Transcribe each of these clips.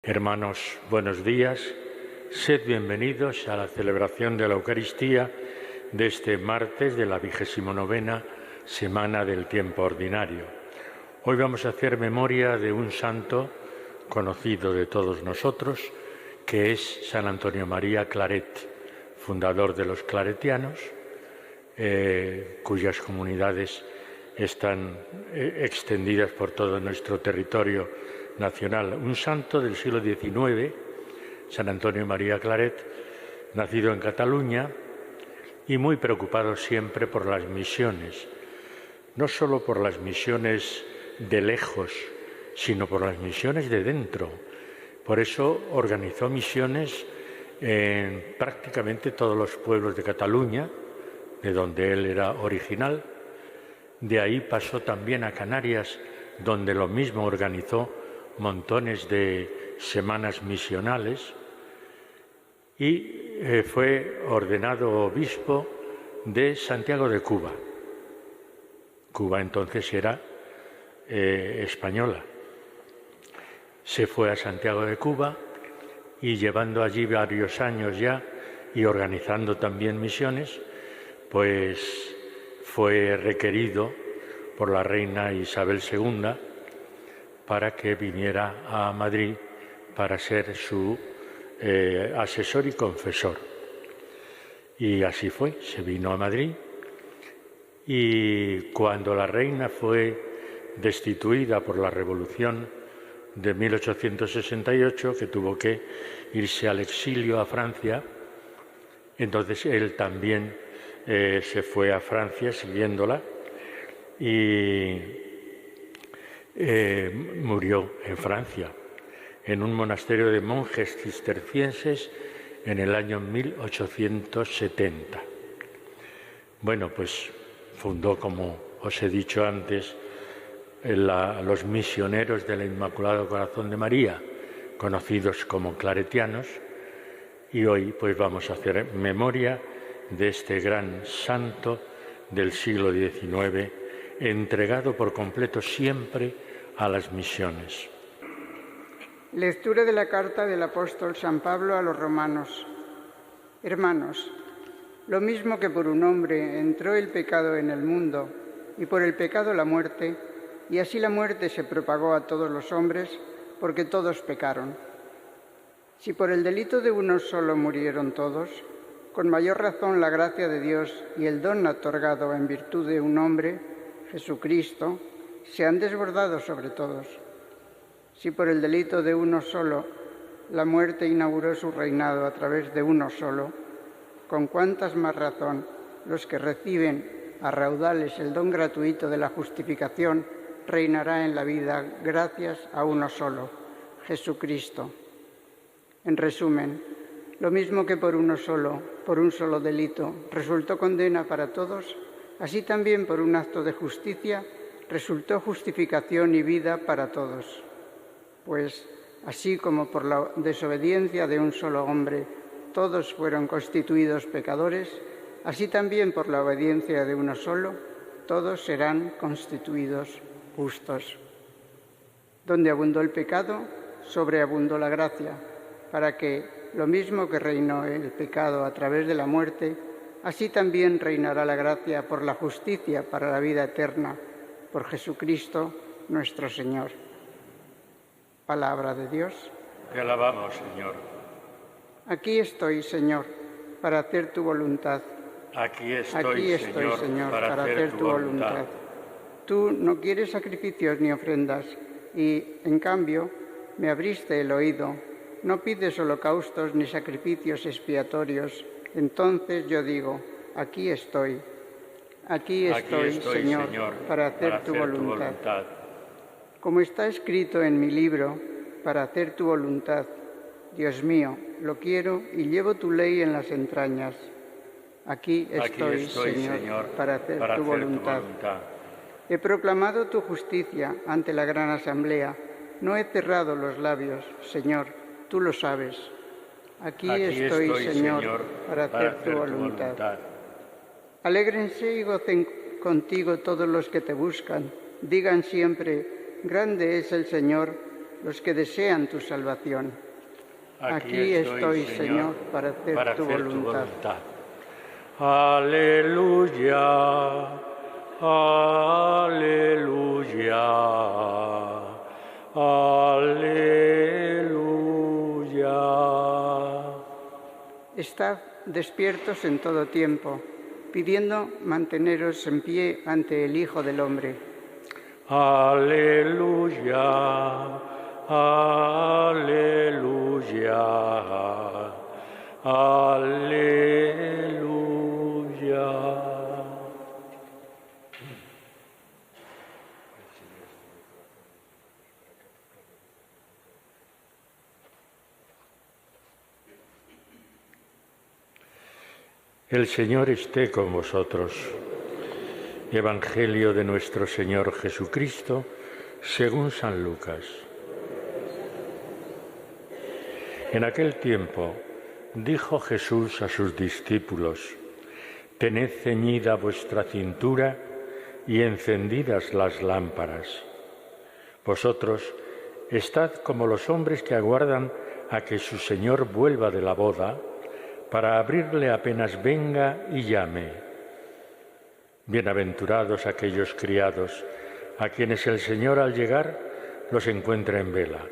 Hermanos, buenos días. Sed bienvenidos a la celebración de la Eucaristía de este martes de la 29ª semana del tiempo ordinario. Hoy vamos a hacer memoria de un santo conocido de todos nosotros, que es San Antonio María Claret, fundador de los claretianos, cuyas comunidades están extendidas por todo nuestro territorio nacional. Un santo del siglo XIX, San Antonio María Claret, nacido en Cataluña y muy preocupado siempre por las misiones, no solo por las misiones de lejos, sino por las misiones de dentro. Por eso organizó misiones en prácticamente todos los pueblos de Cataluña, de donde él era original. De ahí pasó también a Canarias, donde lo mismo organizó montones de semanas misionales, y fue ordenado obispo de Santiago de Cuba. Cuba entonces era española. Se fue a Santiago de Cuba y llevando allí varios años ya y organizando también misiones, pues fue requerido por la reina Isabel II para que viniera a Madrid para ser su asesor y confesor. Y así fue, se vino a Madrid, y cuando la reina fue destituida por la Revolución de 1868, que tuvo que irse al exilio a Francia, entonces él también se fue a Francia siguiéndola y murió en Francia, en un monasterio de monjes cistercienses en el año 1870. Bueno, pues fundó, como os he dicho antes, los misioneros del Inmaculado Corazón de María, conocidos como claretianos, y hoy pues vamos a hacer memoria de este gran santo del siglo XIX, entregado por completo siempre a las misiones. Lectura de la carta del apóstol San Pablo a los romanos. Hermanos, lo mismo que por un hombre entró el pecado en el mundo, y por el pecado la muerte, y así la muerte se propagó a todos los hombres, porque todos pecaron. Si por el delito de uno solo murieron todos, con mayor razón la gracia de Dios y el don otorgado en virtud de un hombre, Jesucristo, se han desbordado sobre todos. Si por el delito de uno solo la muerte inauguró su reinado a través de uno solo, con cuántas más razón los que reciben a raudales el don gratuito de la justificación reinará en la vida gracias a uno solo, Jesucristo. En resumen, lo mismo que por uno solo, por un solo delito, resultó condena para todos, así también por un acto de justicia resultó justificación y vida para todos. Pues así como por la desobediencia de un solo hombre todos fueron constituidos pecadores, así también por la obediencia de uno solo todos serán constituidos justos. Donde abundó el pecado, sobreabundó la gracia, para que, lo mismo que reinó el pecado a través de la muerte, así también reinará la gracia por la justicia para la vida eterna, por Jesucristo nuestro Señor. Palabra de Dios. Te alabamos, Señor. Aquí estoy, Señor, para hacer tu voluntad. Aquí estoy, Señor, para hacer tu voluntad. Tú no quieres sacrificios ni ofrendas y, en cambio, me abriste el oído. No pides holocaustos ni sacrificios expiatorios. Entonces yo digo, aquí estoy. Aquí estoy, Señor, para hacer tu voluntad. Como está escrito en mi libro, para hacer tu voluntad. Dios mío, lo quiero y llevo tu ley en las entrañas. Aquí estoy, Señor, para hacer tu voluntad. He proclamado tu justicia ante la gran asamblea. No he cerrado los labios, Señor, tú lo sabes. Aquí estoy, Señor, para hacer tu voluntad. Alégrense y gocen contigo todos los que te buscan. Digan siempre, grande es el Señor los que desean tu salvación. Aquí estoy, Señor, para hacer tu voluntad. Aleluya, aleluya, aleluya. Estad despiertos en todo tiempo, pidiendo manteneros en pie ante el Hijo del Hombre. Aleluya, aleluya, aleluya. El Señor esté con vosotros. Evangelio de nuestro Señor Jesucristo, según San Lucas. En aquel tiempo dijo Jesús a sus discípulos: «Tened ceñida vuestra cintura y encendidas las lámparas. Vosotros estad como los hombres que aguardan a que su Señor vuelva de la boda, para abrirle apenas venga y llame. Bienaventurados aquellos criados a quienes el Señor al llegar los encuentra en vela.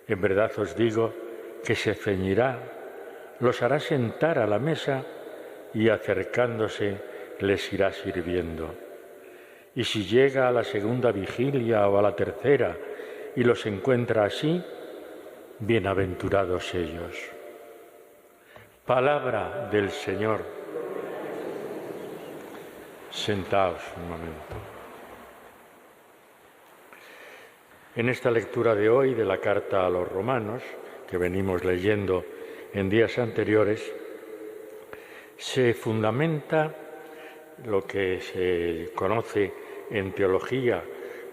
En verdad os digo que se ceñirá, los hará sentar a la mesa y acercándose les irá sirviendo. Y si llega a la segunda vigilia o a la tercera y los encuentra así, bienaventurados ellos». Palabra del Señor. Sentaos un momento. En esta lectura de hoy de la carta a los romanos, que venimos leyendo en días anteriores, se fundamenta lo que se conoce en teología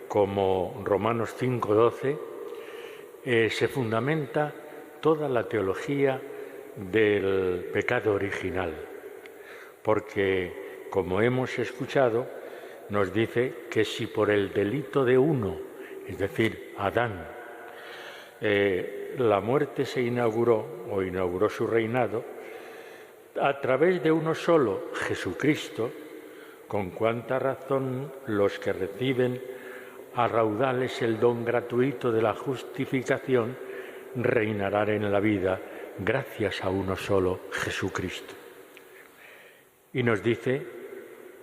como Romanos 5:12, se fundamenta toda la teología del pecado original, porque, como hemos escuchado, nos dice que si por el delito de uno, es decir, Adán, la muerte se inauguró su reinado, a través de uno solo, Jesucristo, con cuánta razón los que reciben a raudales el don gratuito de la justificación reinarán en la vida gracias a uno solo, Jesucristo. Y nos dice,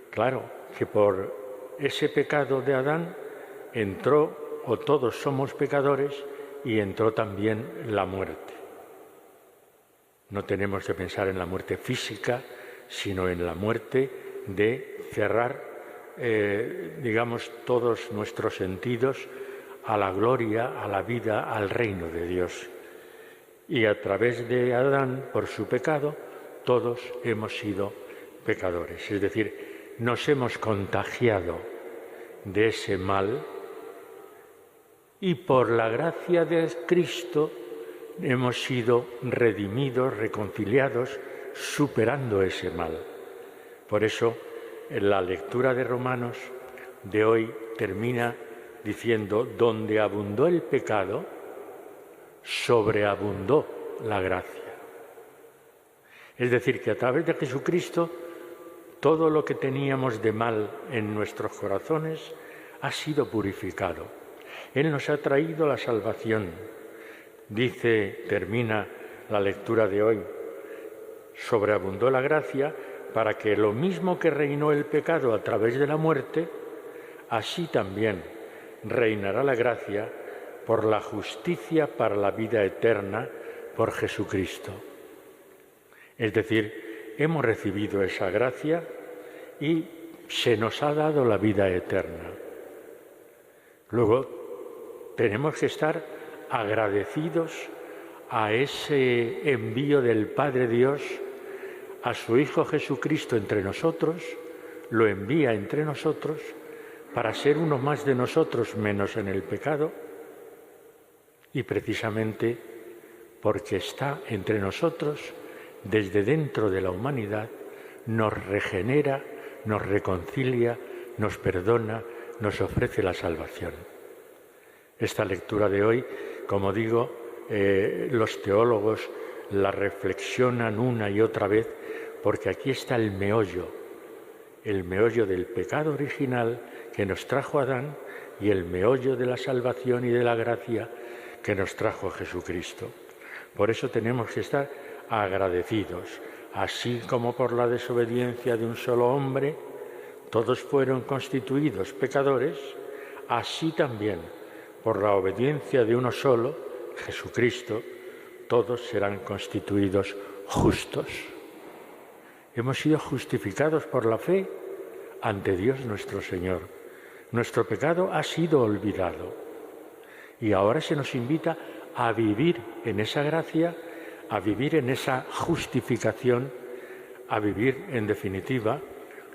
claro, que por ese pecado de Adán entró, o todos somos pecadores, y entró también la muerte. No tenemos que pensar en la muerte física, sino en la muerte de cerrar, todos nuestros sentidos a la gloria, a la vida, al reino de Dios. Y a través de Adán, por su pecado, todos hemos sido pecadores. Es decir, nos hemos contagiado de ese mal y por la gracia de Cristo hemos sido redimidos, reconciliados, superando ese mal. Por eso, en la lectura de Romanos de hoy termina diciendo: donde abundó el pecado, sobreabundó la gracia. Es decir, que a través de Jesucristo todo lo que teníamos de mal en nuestros corazones ha sido purificado. Él nos ha traído la salvación. Termina la lectura de hoy: sobreabundó la gracia para que lo mismo que reinó el pecado a través de la muerte, así también reinará la gracia por la justicia para la vida eterna por Jesucristo. Es decir, hemos recibido esa gracia y se nos ha dado la vida eterna. Luego, tenemos que estar agradecidos a ese envío del Padre Dios a su Hijo Jesucristo entre nosotros, lo envía entre nosotros para ser uno más de nosotros menos en el pecado, y precisamente porque está entre nosotros, desde dentro de la humanidad, nos regenera, nos reconcilia, nos perdona, nos ofrece la salvación. Esta lectura de hoy, como digo, los teólogos la reflexionan una y otra vez, porque aquí está el meollo del pecado original que nos trajo Adán y el meollo de la salvación y de la gracia que nos trajo Jesucristo. Por eso tenemos que estar agradecidos, así como por la desobediencia de un solo hombre, todos fueron constituidos pecadores, así también por la obediencia de uno solo, Jesucristo, todos serán constituidos justos. Hemos sido justificados por la fe ante Dios nuestro Señor. Nuestro pecado ha sido olvidado y ahora se nos invita a vivir en esa gracia, a vivir en esa justificación, a vivir, en definitiva,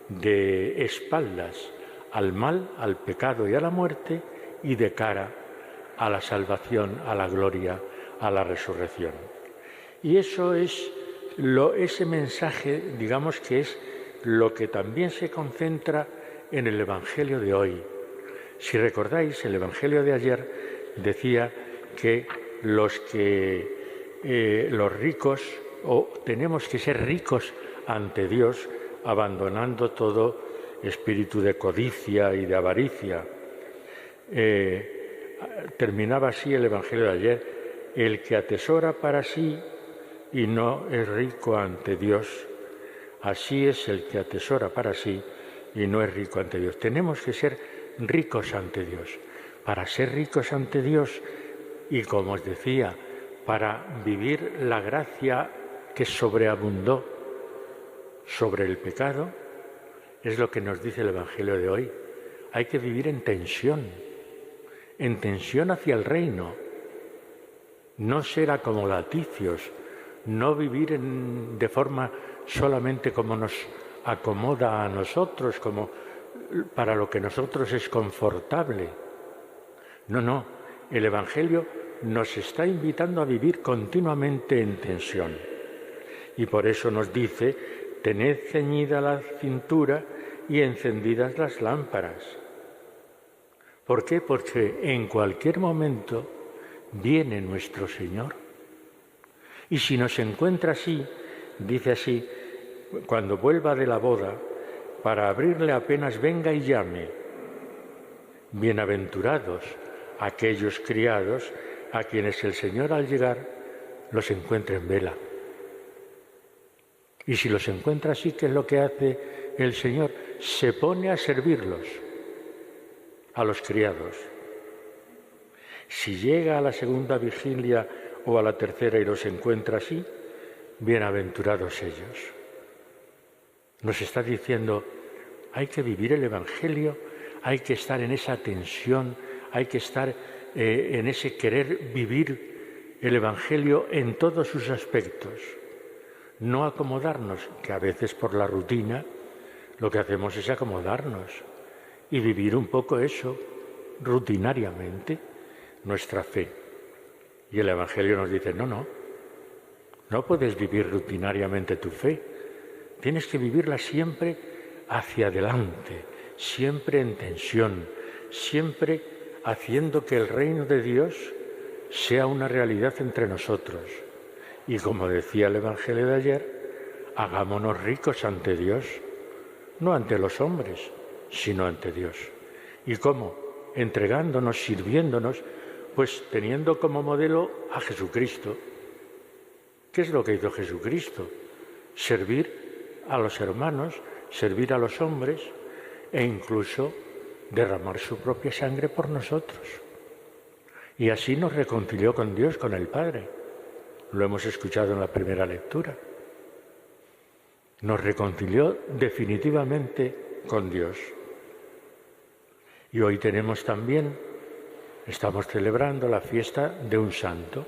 de espaldas al mal, al pecado y a la muerte, y de cara a la salvación, a la gloria, a la resurrección. Y eso es ese mensaje, digamos, que es lo que también se concentra en el Evangelio de hoy. Si recordáis, el Evangelio de ayer decía que los ricos, o tenemos que ser ricos ante Dios, abandonando todo espíritu de codicia y de avaricia. Terminaba así el Evangelio de ayer: el que atesora para sí y no es rico ante Dios, así es el que atesora para sí y no es rico ante Dios. Tenemos que ser ricos ante Dios. Para ser ricos ante Dios y, como os decía, para vivir la gracia que sobreabundó sobre el pecado, es lo que nos dice el Evangelio de hoy. Hay que vivir en tensión hacia el reino. No ser acomodaticio, no vivir de forma solamente como nos acomoda a nosotros, como para lo que nosotros es confortable. No, el Evangelio nos está invitando a vivir continuamente en tensión. Y por eso nos dice: tened ceñida la cintura y encendidas las lámparas. ¿Por qué? Porque en cualquier momento viene nuestro Señor. Y si nos encuentra así, dice así, cuando vuelva de la boda, para abrirle apenas venga y llame. Bienaventurados aquellos criados a quienes el Señor al llegar los encuentre en vela. Y si los encuentra así, ¿qué es lo que hace el Señor? Se pone a servirlos, a los criados. Si llega a la segunda vigilia o a la tercera y los encuentra así, bienaventurados ellos. Nos está diciendo: hay que vivir el Evangelio, hay que estar en esa tensión, hay que estar en ese querer vivir el Evangelio en todos sus aspectos. No acomodarnos, que a veces por la rutina lo que hacemos es acomodarnos y vivir un poco eso, rutinariamente, nuestra fe. Y el Evangelio nos dice: no puedes vivir rutinariamente tu fe. Tienes que vivirla siempre hacia adelante, siempre en tensión, siempre haciendo que el reino de Dios sea una realidad entre nosotros. Y como decía el Evangelio de ayer, hagámonos ricos ante Dios, no ante los hombres, sino ante Dios. ¿Y cómo? Entregándonos, sirviéndonos, pues teniendo como modelo a Jesucristo. ¿Qué es lo que hizo Jesucristo? Servir a los hermanos, servir a los hombres e incluso derramar su propia sangre por nosotros. Y así nos reconcilió con Dios, con el Padre. Lo hemos escuchado en la primera lectura. Nos reconcilió definitivamente con Dios. Y hoy tenemos también, estamos celebrando la fiesta de un santo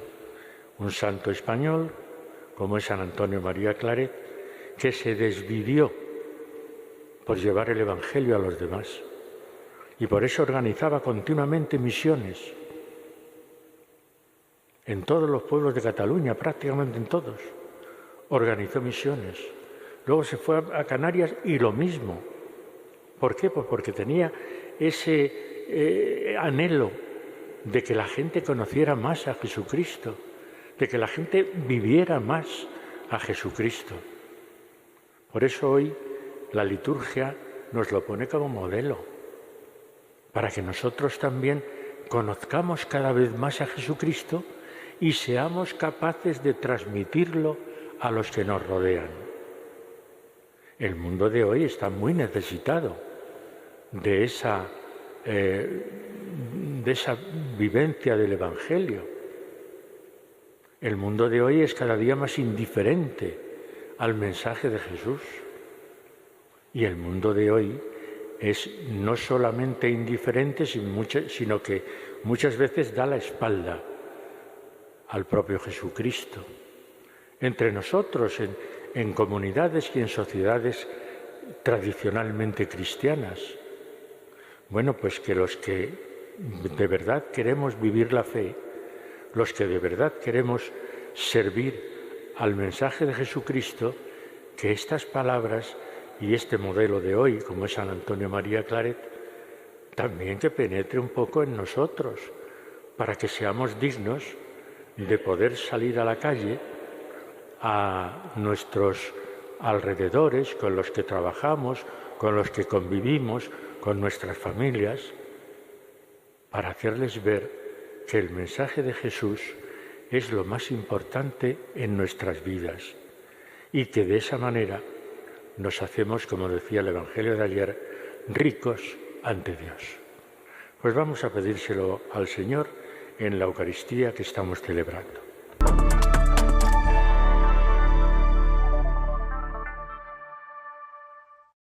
español, como es San Antonio María Claret, que se desvivió por llevar el Evangelio a los demás. Y por eso organizaba continuamente misiones en todos los pueblos de Cataluña, prácticamente en todos. Organizó misiones. Luego se fue a Canarias y lo mismo. ¿Por qué? Pues porque tenía ese anhelo de que la gente conociera más a Jesucristo, de que la gente viviera más a Jesucristo. Por eso hoy la liturgia nos lo pone como modelo, para que nosotros también conozcamos cada vez más a Jesucristo y seamos capaces de transmitirlo a los que nos rodean. El mundo de hoy está muy necesitado de esa vivencia del Evangelio. El mundo de hoy es cada día más indiferente al mensaje de Jesús. Y el mundo de hoy es no solamente indiferente, sino que muchas veces da la espalda al propio Jesucristo. Entre nosotros, en comunidades y en sociedades tradicionalmente cristianas. Bueno, pues que los que de verdad queremos vivir la fe, los que de verdad queremos servir al mensaje de Jesucristo, que estas palabras y este modelo de hoy, como es San Antonio María Claret, también que penetre un poco en nosotros, para que seamos dignos de poder salir a la calle, a nuestros alrededores, con los que trabajamos, con los que convivimos, con nuestras familias, para hacerles ver que el mensaje de Jesús es lo más importante en nuestras vidas y que de esa manera nos hacemos, como decía el Evangelio de ayer, ricos ante Dios. Pues vamos a pedírselo al Señor en la Eucaristía que estamos celebrando.